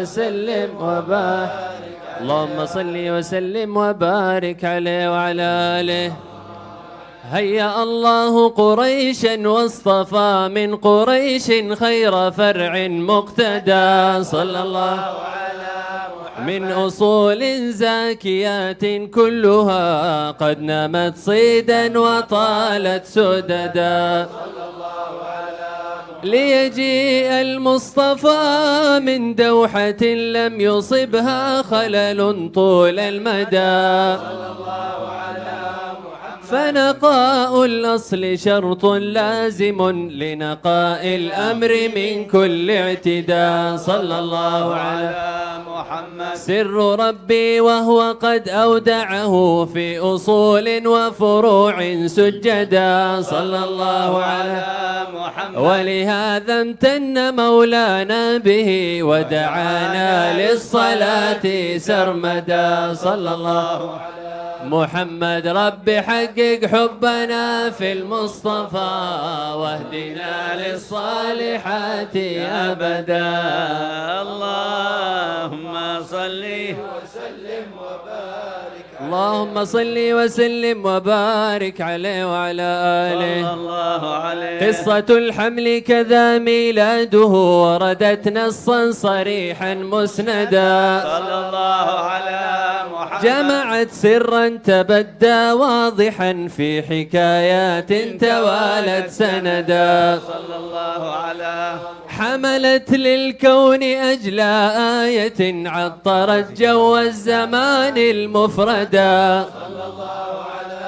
وسلم وبارك. اللهم صل وسلم وبارك عليه وعلى آله. هيأ الله قريشا واصطفى من قريش خير فرع مقتدى. صلى الله من أصول زاكيات كلها قد نمت صيدا وطالت سددا. ليجيء المصطفى من دوحة لم يصبها خلل طول المدى. فنقاء الأصل شرط لازم لنقاء الأمر من كل اعتداء. صلى الله على محمد سر ربي وهو قد أودعه في أصول وفروع سجدا. صلى الله على محمد ولهذا امتن مولانا به ودعانا للصلاة سرمدا. صلى الله عليه محمد رب حقق حبنا في المصطفى واهدنا للصالحات أبدا. اللهم صل وسلم وبارك. اللهم صل وسلم وبارك عليه وعلى آله. صلى الله عليه. قصة الحمل كذا ميلاده وردت نصا صريحا مسندا. صلى الله على محمد جمعت سرا تبدى واضحا في حكايات توالت سندا. صلى الله على حملت للكون أجلى آية عطرت جو الزمان المفردا. صلى الله على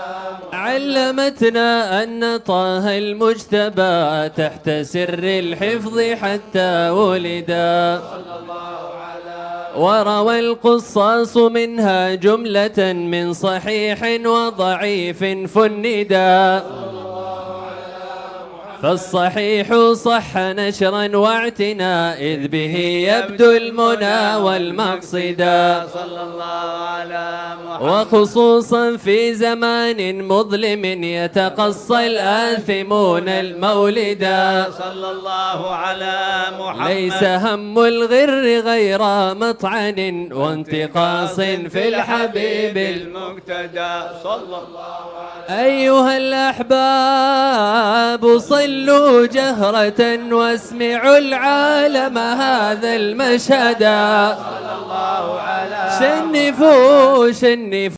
علمتنا أن طه المجتبى تحت سر الحفظ حتى ولدا. صلى الله وروى القصاص منها جملة من صحيح وضعيف فندا. فالصحيح صح نشرا واعتنا إذ به يبدو المنى والمقصدا. صلى الله على محمد وخصوصا في زمان مظلم يتقصى الآثمون المولدا. صلى الله على محمد ليس هم الغر غير مطعن وانتقاص في الحبيب المقتدى. صلى الله عليه أيها الأحباب صلوا جهرة واسمعوا العالم هذا المشهد. صلى الله على شنفوا